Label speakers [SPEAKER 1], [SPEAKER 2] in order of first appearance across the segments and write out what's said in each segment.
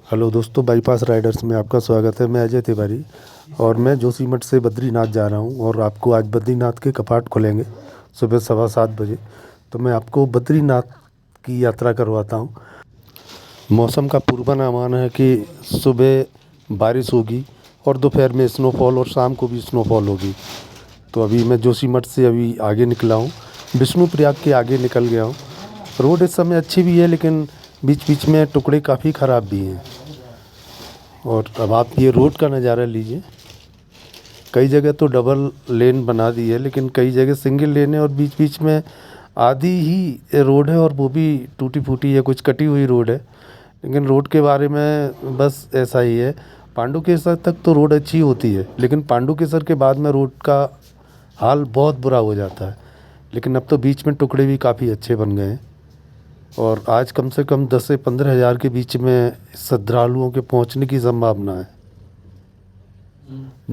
[SPEAKER 1] Hello दोस्तों, bypass Riders में आपका स्वागत है। मैं अजय तिवारी और मैं जोशीमठ से बद्रीनाथ जा रहा हूं और आपको आज बद्रीनाथ के कपाट खुलेंगे सुबह 7:15 बजे। तो मैं आपको बद्रीनाथ की यात्रा करवाता हूं। मौसम का पूर्वानुमान है कि सुबह बारिश होगी और दोपहर में स्नोफॉल और शाम को भी स्नोफॉल होगी। तो अभी मैं जोशीमठ से अभी आगे निकला हूँ, विष्णुप्रयाग के आगे निकल गया हूँ। रोड इस समय अच्छी भी है लेकिन बीच बीच में टुकड़े काफ़ी ख़राब भी हैं। और अब आप ये रोड का नज़ारा लीजिए। कई जगह तो डबल लेन बना दी है लेकिन कई जगह सिंगल लेन है और बीच बीच में आधी ही रोड है और वो भी टूटी फूटी है, कुछ कटी हुई रोड है। लेकिन रोड के बारे में बस ऐसा ही है। पांडुकेश्वर तक तो रोड अच्छी होती है लेकिन पांडुकेश्वर के बाद में रोड का हाल बहुत बुरा हो जाता है। लेकिन अब तो बीच में टुकड़े भी काफ़ी अच्छे बन गए हैं और आज कम से कम 10 से 15 हज़ार के बीच में श्रद्धालुओं के पहुंचने की संभावना है।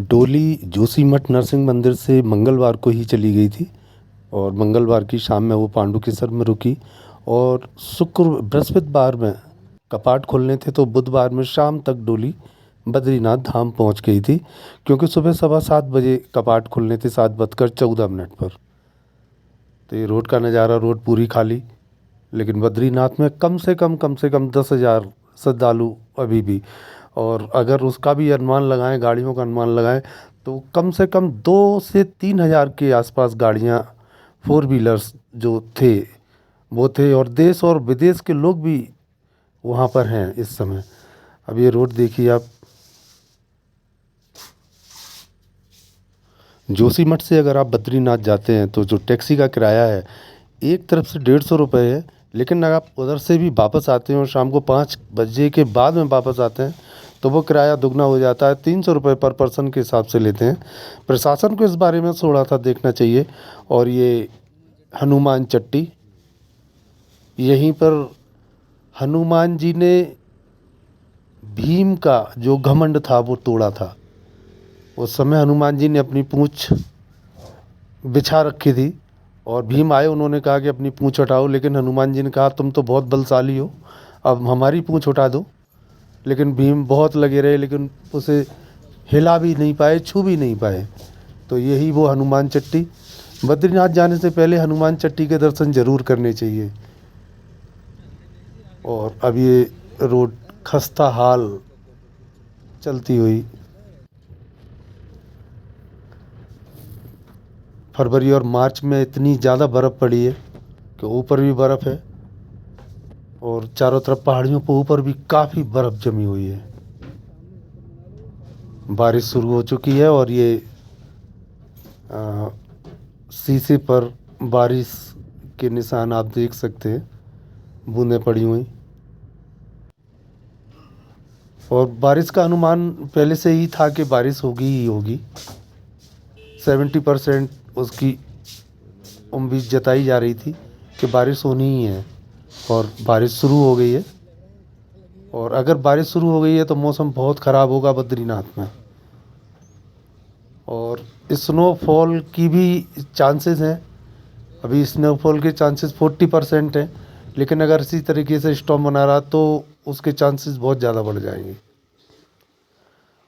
[SPEAKER 1] डोली जोशीमठ नरसिंह मंदिर से मंगलवार को ही चली गई थी और मंगलवार की शाम में वो पांडुकेश्वर में रुकी और शुक्र बृहस्पतिवार में कपाट खोलने थे तो बुधवार में शाम तक डोली बद्रीनाथ धाम पहुंच गई थी, क्योंकि सुबह 7:15 बजे कपाट खुलने थे, 7:14 पर। तो ये रोड का नज़ारा, रोड पूरी खाली। लेकिन बद्रीनाथ में कम से कम 10,000 श्रद्धालु अभी भी। और अगर उसका भी अनुमान लगाएं, गाड़ियों का अनुमान लगाएं, तो कम से कम 2 से 3 हज़ार के आसपास गाड़ियां, फोर व्हीलर्स जो थे वो थे और देश और विदेश के लोग भी वहाँ पर हैं इस समय। अब ये रोड देखिए आप। जोशीमठ से अगर आप बद्रीनाथ जाते हैं तो जो टैक्सी का किराया है, एक तरफ से 150 रुपये है। लेकिन अगर आप उधर से भी वापस आते हैं और शाम को 5 बजे के बाद में वापस आते हैं तो वो किराया दुगना हो जाता है, 300 रुपये पर पर्सन के हिसाब से लेते हैं। प्रशासन को इस बारे में थोड़ा सा देखना चाहिए। और ये हनुमान चट्टी, यहीं पर हनुमान जी ने भीम का जो घमंड था वो तोड़ा था। उस समय हनुमान जी ने अपनी पूँछ बिछा रखी थी और भीम आए, उन्होंने कहा कि अपनी पूँछ हटाओ, लेकिन हनुमान जी ने कहा तुम तो बहुत बलशाली हो, अब हमारी पूँछ उठा दो। लेकिन भीम बहुत लगे रहे लेकिन उसे हिला भी नहीं पाए, छू भी नहीं पाए। तो यही वो हनुमान चट्टी। बद्रीनाथ जाने से पहले हनुमान चट्टी के दर्शन ज़रूर करने चाहिए। और अब ये रोड खस्ता हाल चलती हुई। फरवरी और मार्च में इतनी ज़्यादा बर्फ़ पड़ी है कि ऊपर भी बर्फ़ है और चारों तरफ पहाड़ियों पर ऊपर भी काफ़ी बर्फ़ जमी हुई है। बारिश शुरू हो चुकी है और ये शीशे पर बारिश के निशान आप देख सकते हैं, बूंदें पड़ी हुई। और बारिश का अनुमान पहले से ही था कि बारिश होगी ही होगी। 70% उसकी उम्मीद जताई जा रही थी कि बारिश होनी ही है और बारिश शुरू हो गई है। और अगर बारिश शुरू हो गई है तो मौसम बहुत ख़राब होगा बद्रीनाथ में। और स्नोफॉल की भी चांसेस हैं। अभी स्नोफॉल के चांसेस 40% हैं, लेकिन अगर इसी तरीके से स्टॉर्म बना रहा तो उसके चांसेस बहुत ज़्यादा बढ़ जाएंगे।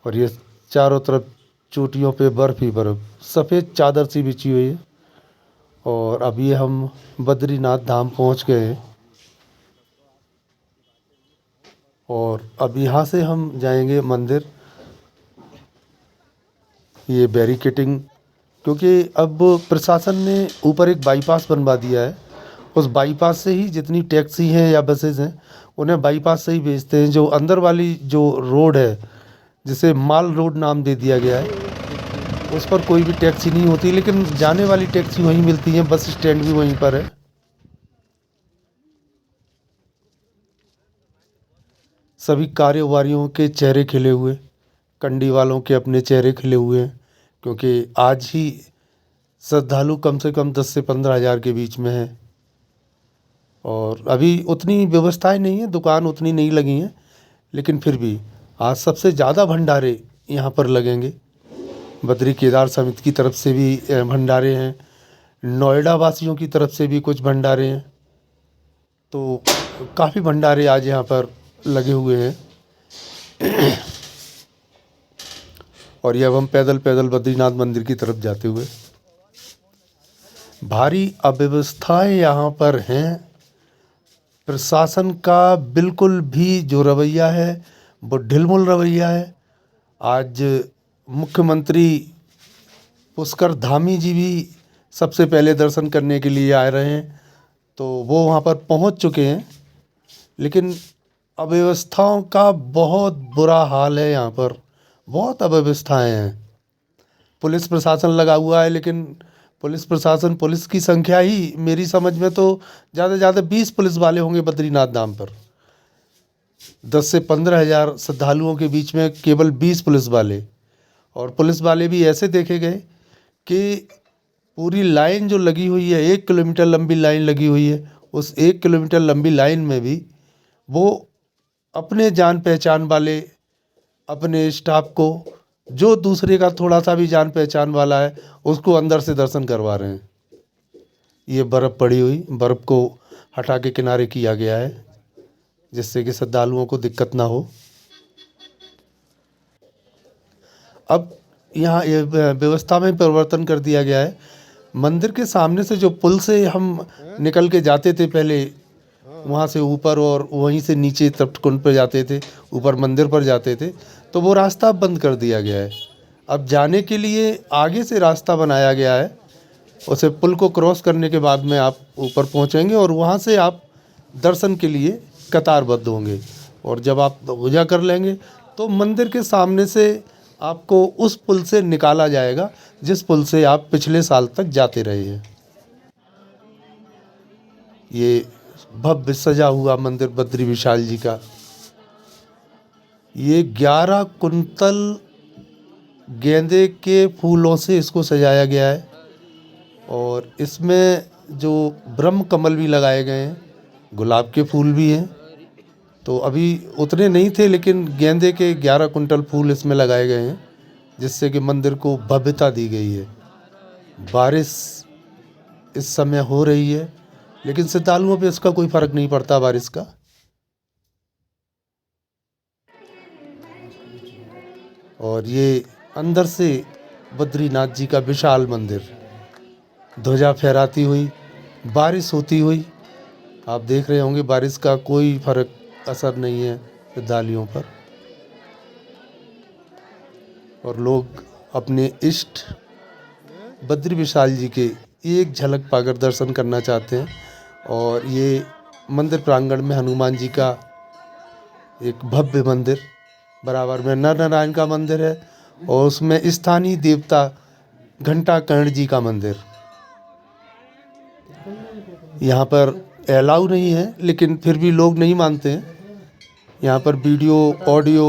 [SPEAKER 1] और ये चारों तरफ चोटियों पे बर्फ़ ही बर्फ़, सफ़ेद चादर सी बिछी हुई है। और अभी हम बद्रीनाथ धाम पहुंच गए हैं और अब यहाँ से हम जाएंगे मंदिर। ये बैरिकेटिंग, क्योंकि अब प्रशासन ने ऊपर एक बाईपास बनवा दिया है। उस बाईपास से ही जितनी टैक्सी हैं या बसेस हैं उन्हें बाईपास से ही भेजते हैं। जो अंदर वाली जो रोड है, जिसे माल रोड नाम दे दिया गया है, उस पर कोई भी टैक्सी नहीं होती, लेकिन जाने वाली टैक्सी वहीं मिलती है। बस स्टैंड भी वहीं पर है। सभी कारोबारियों के चेहरे खिले हुए, कंडी वालों के अपने चेहरे खिले हुए हैं, क्योंकि आज ही श्रद्धालु कम से कम 10 से 15 हज़ार के बीच में है। और अभी उतनी व्यवस्थाएं नहीं है, दुकान उतनी नहीं लगी हैं, लेकिन फिर भी आज सबसे ज़्यादा भंडारे यहाँ पर लगेंगे। बद्री केदार समिति की तरफ से भी भंडारे हैं, नोएडा वासियों की तरफ से भी कुछ भंडारे हैं। तो काफ़ी भंडारे आज यहाँ पर लगे हुए हैं। और ये अब हम पैदल पैदल बद्रीनाथ मंदिर की तरफ जाते हुए, भारी अव्यवस्थाएं यहाँ पर हैं। प्रशासन का बिल्कुल भी जो रवैया है वो ढिलमुल रवैया है। आज मुख्यमंत्री पुष्कर धामी जी भी सबसे पहले दर्शन करने के लिए आ रहे हैं, तो वो वहाँ पर पहुँच चुके हैं, लेकिन अव्यवस्थाओं का बहुत बुरा हाल है। यहाँ पर बहुत अव्यवस्थाएं हैं। पुलिस प्रशासन लगा हुआ है, लेकिन पुलिस की संख्या ही मेरी समझ में तो ज़्यादा से ज़्यादा 20 पुलिस वाले होंगे बद्रीनाथ धाम पर। 10 से 15 हज़ार श्रद्धालुओं के बीच में केवल 20 पुलिस वाले, और पुलिस वाले भी ऐसे देखे गए कि पूरी लाइन जो लगी हुई है, 1 किलोमीटर लंबी लाइन लगी हुई है, उस 1 किलोमीटर लंबी लाइन में भी वो अपने जान पहचान वाले, अपने स्टाफ को, जो दूसरे का थोड़ा सा भी जान पहचान वाला है, उसको अंदर से दर्शन करवा रहे हैं। ये बर्फ़ पड़ी हुई, बर्फ़ को हटा के किनारे किया गया है, जिससे कि श्रद्धालुओं को दिक्कत ना हो। अब यहाँ ये व्यवस्था में परिवर्तन कर दिया गया है। मंदिर के सामने से जो पुल से हम निकल के जाते थे पहले, वहाँ से ऊपर और वहीं से नीचे तप्तकुंड पर जाते थे, ऊपर मंदिर पर जाते थे, तो वो रास्ता बंद कर दिया गया है। अब जाने के लिए आगे से रास्ता बनाया गया है। उसे पुल को क्रॉस करने के बाद में आप ऊपर पहुँचेंगे और वहाँ से आप दर्शन के लिए कतारबद्ध होंगे, और जब आप पूजा कर लेंगे तो मंदिर के सामने से आपको उस पुल से निकाला जाएगा जिस पुल से आप पिछले साल तक जाते रहे हैं। ये भव्य सजा हुआ मंदिर बद्री विशाल जी का, ये 11 कुंतल गेंदे के फूलों से इसको सजाया गया है, और इसमें जो ब्रह्म कमल भी लगाए गए हैं, गुलाब के फूल भी हैं। तो अभी उतने नहीं थे, लेकिन गेंदे के 11 कुंटल फूल इसमें लगाए गए हैं, जिससे कि मंदिर को भव्यता दी गई है। बारिश इस समय हो रही है, लेकिन श्रद्धालुओं पे इसका कोई फर्क नहीं पड़ता बारिश का। और ये अंदर से बद्रीनाथ जी का विशाल मंदिर, ध्वजा फहराती हुई, बारिश होती हुई, आप देख रहे होंगे बारिश का कोई फर्क असर नहीं है श्रद्धालुओं पर, और लोग अपने इष्ट बद्री विशाल जी के एक झलक पाकर दर्शन करना चाहते हैं। और ये मंदिर प्रांगण में हनुमान जी का एक भव्य मंदिर, बराबर में नर नारायण का मंदिर है, और उसमें स्थानीय देवता घंटाकर्ण जी का मंदिर। यहाँ पर अलाउ नहीं है, लेकिन फिर भी लोग नहीं मानते हैं। यहाँ पर वीडियो ऑडियो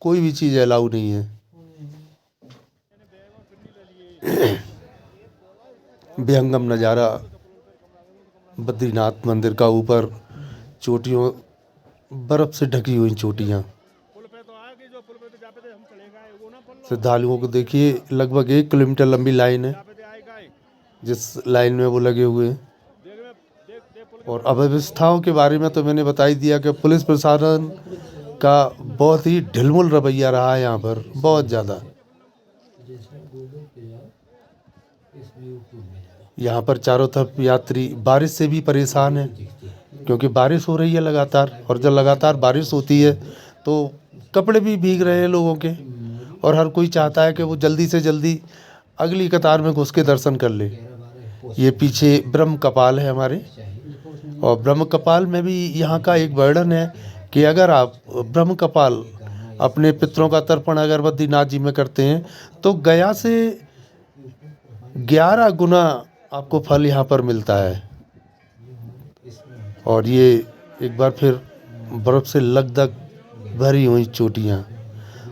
[SPEAKER 1] कोई भी चीज़ अलाउ नहीं है। विहंगम नज़ारा बद्रीनाथ मंदिर का, ऊपर चोटियों, बर्फ़ से ढकी हुई चोटियाँ। श्रद्धालुओं को देखिए, लगभग 1 किलोमीटर लंबी लाइन है, जिस लाइन में वो लगे हुए हैं। और अव्यवस्थाओं के बारे में तो मैंने बता ही दिया कि पुलिस प्रशासन का बहुत ही ढिलमुल रवैया रहा है यहाँ पर, बहुत ज़्यादा। यहाँ पर चारों तरफ यात्री बारिश से भी परेशान हैं, क्योंकि बारिश हो रही है लगातार, और जब लगातार बारिश होती है तो कपड़े भी भीग रहे हैं लोगों के, और हर कोई चाहता है कि वो जल्दी से जल्दी अगली कतार में घुस के दर्शन कर ले। ये पीछे ब्रह्म कपाल है हमारे, और ब्रह्म कपाल में भी यहाँ का एक वर्णन है कि अगर आप ब्रह्म कपाल अपने पितरों का तर्पण अगर बद्रीनाथ जी में करते हैं तो गया से 11 गुना आपको फल यहाँ पर मिलता है। और ये एक बार फिर बर्फ़ से लकदक भरी हुई चोटियाँ।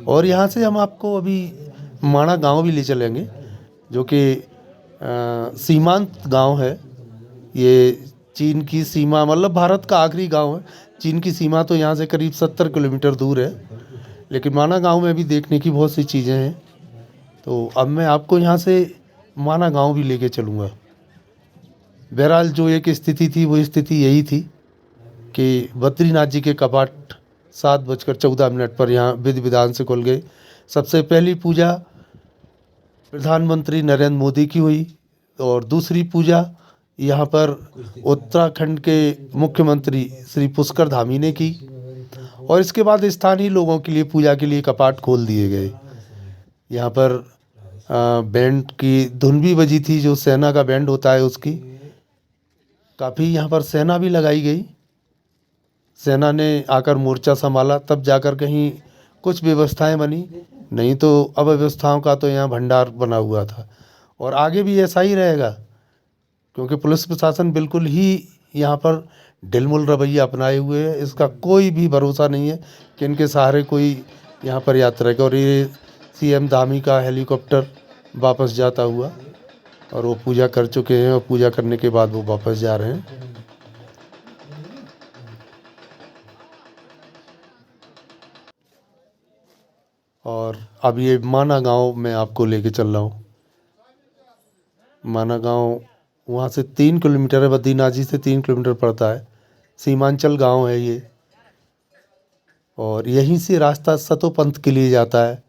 [SPEAKER 1] और यहाँ से हम आपको अभी माणा गांव भी ले चलेंगे, जो कि सीमांत गांव है। ये चीन की सीमा, मतलब भारत का आखिरी गांव है। चीन की सीमा तो यहाँ से करीब 70 किलोमीटर दूर है, लेकिन माणा गांव में भी देखने की बहुत सी चीज़ें हैं। तो अब मैं आपको यहाँ से माणा गांव भी लेके चलूँगा। बहरहाल जो एक स्थिति थी, वो स्थिति यही थी कि बद्रीनाथ जी के कपाट 7:14 पर यहाँ विधि विधान से खुल गई। सबसे पहली पूजा प्रधानमंत्री नरेंद्र मोदी की हुई और दूसरी पूजा यहाँ पर उत्तराखंड के मुख्यमंत्री श्री पुष्कर धामी ने की और इसके बाद स्थानीय लोगों के लिए पूजा के लिए कपाट खोल दिए गए। यहाँ पर बैंड की धुन भी बजी थी, जो सेना का बैंड होता है उसकी। काफ़ी यहाँ पर सेना भी लगाई गई। सेना ने आकर मोर्चा संभाला, तब जाकर कहीं कुछ व्यवस्थाएं बनी, नहीं तो अव्यवस्थाओं का तो यहाँ भंडार बना हुआ था और आगे भी ऐसा ही रहेगा, क्योंकि पुलिस प्रशासन बिल्कुल ही यहाँ पर ढिलमुल रवैया अपनाए हुए है। इसका कोई भी भरोसा नहीं है कि इनके सहारे कोई यहाँ पर यात्रा करे। और ये सीएम धामी का हेलीकॉप्टर वापस जाता हुआ, और वो पूजा कर चुके हैं और पूजा करने के बाद वो वापस जा रहे हैं। और अब ये माना गांव मैं आपको लेके चल रहा हूँ। माना गांव वहाँ से 3 किलोमीटर है, बद्रीनाथ जी से 3 किलोमीटर पड़ता है। सीमांचल गांव है ये, और यहीं से रास्ता सतोपंथ के लिए जाता है।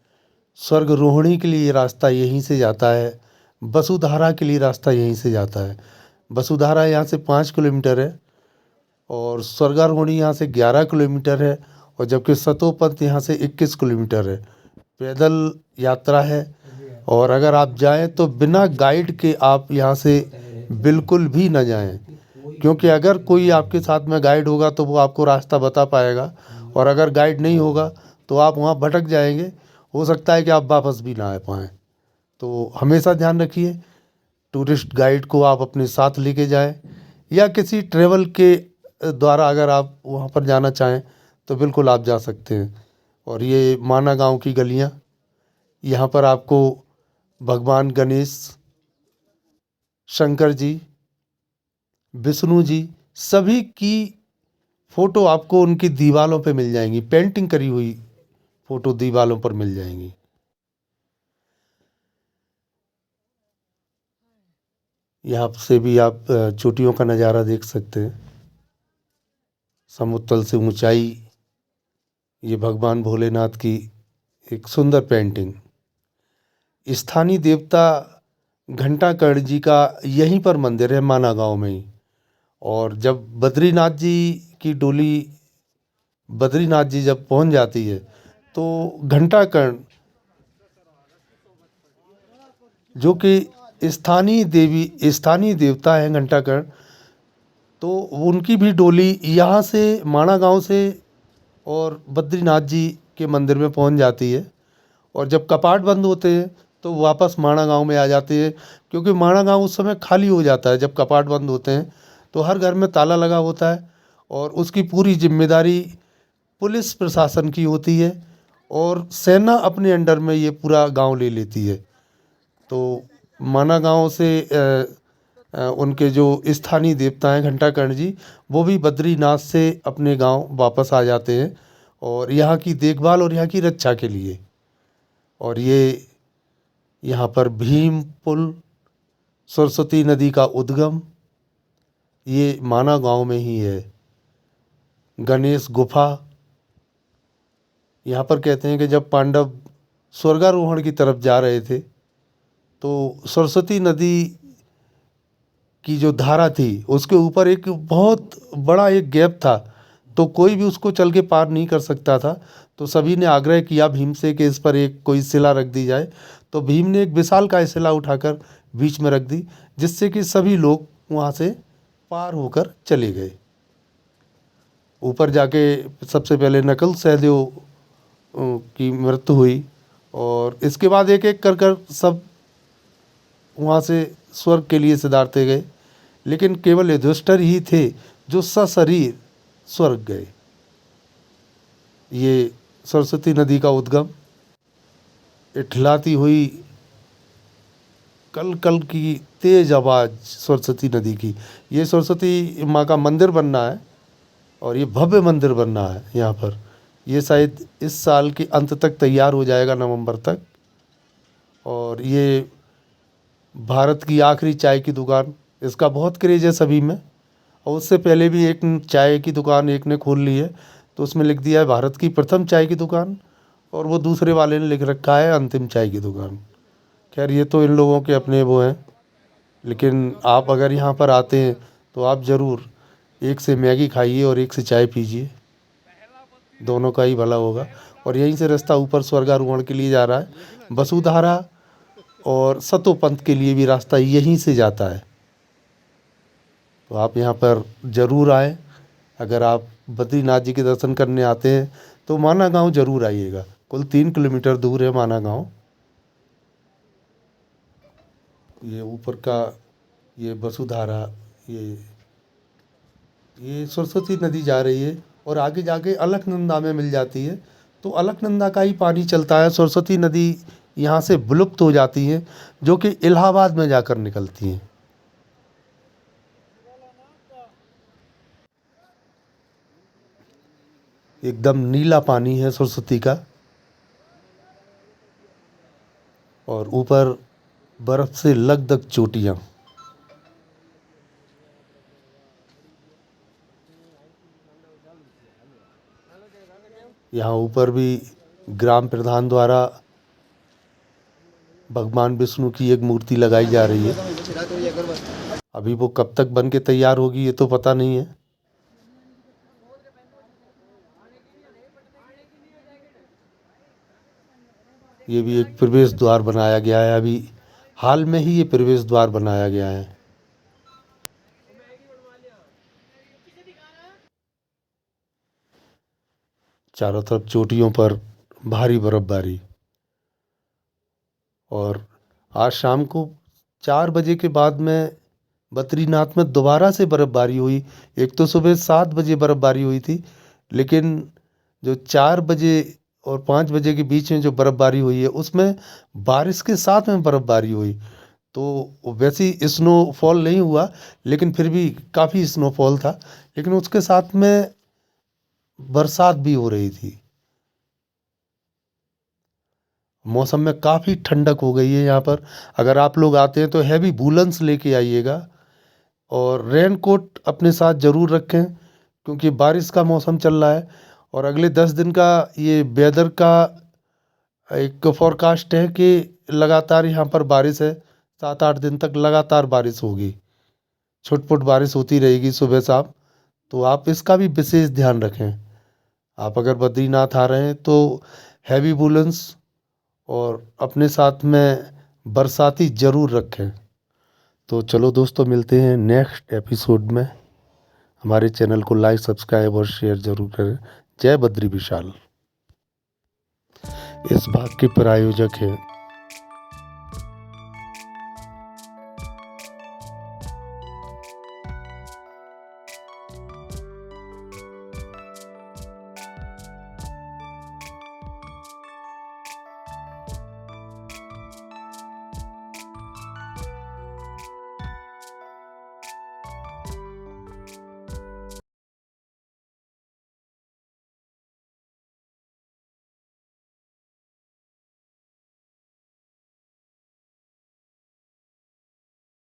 [SPEAKER 1] स्वर्ग रोहिणी के लिए रास्ता यहीं से जाता है। वसुधारा के लिए रास्ता यहीं से जाता है। वसुधारा यहाँ से 5 किलोमीटर है और स्वर्गारोहिणी यहाँ से 11 किलोमीटर है, और जबकि सतोपंथ यहाँ से 21 किलोमीटर है। पैदल यात्रा है, और अगर आप जाएं तो बिना गाइड के आप यहाँ से बिल्कुल भी न जाएं, क्योंकि अगर कोई आपके साथ में गाइड होगा तो वो आपको रास्ता बता पाएगा, और अगर गाइड नहीं होगा तो आप वहाँ भटक जाएंगे। हो सकता है कि आप वापस भी ना आ पाएँ। तो हमेशा ध्यान रखिए, टूरिस्ट गाइड को आप अपने साथ लेके जाएं, या किसी ट्रेवल के द्वारा अगर आप वहाँ पर जाना चाहें तो बिल्कुल आप जा सकते हैं। और ये माना गांव की गलियाँ, यहाँ पर आपको भगवान गणेश, शंकर जी, विष्णु जी, सभी की फ़ोटो आपको उनकी दीवारों पे मिल जाएंगी। पेंटिंग करी हुई फ़ोटो दीवारों पर मिल जाएंगी। यहाँ से भी आप चोटियों का नज़ारा देख सकते हैं। समुद्र तल से ऊंचाई, ये भगवान भोलेनाथ की एक सुंदर पेंटिंग। स्थानीय देवता घंटाकर्ण जी का यहीं पर मंदिर है, माना गांव में ही। और जब बद्रीनाथ जी की डोली बद्रीनाथ जी जब पहुंच जाती है तो घंटाकर्ण, जो कि स्थानीय देवता है घंटाकर्ण, तो उनकी भी डोली यहाँ से माना गांव से और बद्रीनाथ जी के मंदिर में पहुंच जाती है। और जब कपाट बंद होते हैं तो वापस माना गांव में आ जाती है, क्योंकि माना गांव उस समय खाली हो जाता है। जब कपाट बंद होते हैं तो हर घर में ताला लगा होता है, और उसकी पूरी जिम्मेदारी पुलिस प्रशासन की होती है, और सेना अपने अंडर में ये पूरा गांव ले लेती है। तो माना गांव से उनके जो स्थानीय देवता हैं घंटाकर्ण जी, वो भी बद्रीनाथ से अपने गांव वापस आ जाते हैं, और यहाँ की देखभाल और यहाँ की रक्षा के लिए। और ये यहाँ पर भीम पुल, सरस्वती नदी का उद्गम, ये माना गांव में ही है। गणेश गुफा, यहाँ पर कहते हैं कि जब पांडव स्वर्गारोहण की तरफ जा रहे थे तो सरस्वती नदी की जो धारा थी उसके ऊपर एक बहुत बड़ा एक गैप था, तो कोई भी उसको चल के पार नहीं कर सकता था। तो सभी ने आग्रह किया भीम से कि इस पर एक कोई शिला रख दी जाए। तो भीम ने एक विशालकाय शिला उठाकर बीच में रख दी, जिससे कि सभी लोग वहाँ से पार होकर चले गए। ऊपर जाके सबसे पहले नकुल सहदेव की मृत्यु हुई, और इसके बाद एक एक कर कर सब वहाँ से स्वर्ग के लिए सिधारते गए, लेकिन केवल युधिष्ठिर ही थे जो सशरीर स्वर्ग गए। ये सरस्वती नदी का उद्गम, इठलाती हुई कल कल की तेज आवाज़ सरस्वती नदी की। ये सरस्वती माँ का मंदिर बनना है, और ये भव्य मंदिर बनना है यहाँ पर। ये शायद इस साल के अंत तक तैयार हो जाएगा, नवंबर तक। और ये भारत की आखिरी चाय की दुकान, इसका बहुत क्रेज है सभी में। और उससे पहले भी एक चाय की दुकान एक ने खोल ली है, तो उसमें लिख दिया है भारत की प्रथम चाय की दुकान, और वो दूसरे वाले ने लिख रखा है अंतिम चाय की दुकान। खैर ये तो इन लोगों के अपने वो हैं, लेकिन आप अगर यहाँ पर आते हैं तो आप ज़रूर एक से मैगी खाइए और एक से चाय पीजिए, दोनों का ही भला होगा। और यहीं से रास्ता ऊपर स्वर्गारोहण के लिए जा रहा है। वसुधारा और सतोपंथ के लिए भी रास्ता यहीं से जाता है। तो आप यहाँ पर ज़रूर आएँ। अगर आप बद्रीनाथ जी के दर्शन करने आते हैं तो माना गाँव ज़रूर आइएगा। कुल 3 किलोमीटर दूर है माना गाँव। ये ऊपर का ये वसुधारा, ये सरस्वती नदी जा रही है और आगे जाके अलकनंदा में मिल जाती है। तो अलकनंदा का ही पानी चलता है। सरस्वती नदी यहाँ से विलुप्त हो जाती है, जो कि इलाहाबाद में जाकर निकलती हैं। एकदम नीला पानी है सरस्वती का, और ऊपर बर्फ से लकदक चोटियाँ। यहाँ ऊपर भी ग्राम प्रधान द्वारा भगवान विष्णु की एक मूर्ति लगाई जा रही है। अभी वो कब तक बन के तैयार होगी ये तो पता नहीं है। ये भी एक प्रवेश द्वार बनाया गया है, अभी हाल में ही ये प्रवेश द्वार बनाया गया है। चारों तरफ चोटियों पर भारी बर्फबारी, और आज शाम को 4 बजे के बाद में बद्रीनाथ में दोबारा से बर्फबारी हुई। एक तो सुबह 7 बजे बर्फबारी हुई थी, लेकिन जो 4 बजे और 5 बजे के बीच में जो बर्फबारी हुई है उसमें बारिश के साथ में बर्फबारी हुई। तो वैसी स्नोफॉल नहीं हुआ, लेकिन फिर भी काफ़ी स्नोफॉल था। लेकिन उसके साथ में बरसात भी हो रही थी। मौसम में काफ़ी ठंडक हो गई है यहाँ पर। अगर आप लोग आते हैं तो हैवी वूलन्स लेके आइएगा, और रेन कोट अपने साथ ज़रूर रखें, क्योंकि बारिश का मौसम चल रहा है। और अगले 10 दिन का ये वेदर का एक फोरकास्ट है कि लगातार यहाँ पर बारिश है। 7-8 दिन तक लगातार बारिश होगी, छुटपुट बारिश होती रहेगी सुबह शाम। तो आप इसका भी विशेष ध्यान रखें। आप अगर बद्रीनाथ आ रहे हैं तो हैवी वूलन्स और अपने साथ में बरसाती ज़रूर रखें। तो चलो दोस्तों, मिलते हैं नेक्स्ट एपिसोड में। हमारे चैनल को लाइक, सब्सक्राइब और शेयर ज़रूर करें। जय बद्री विशाल। इस भाग के प्रायोजक हैं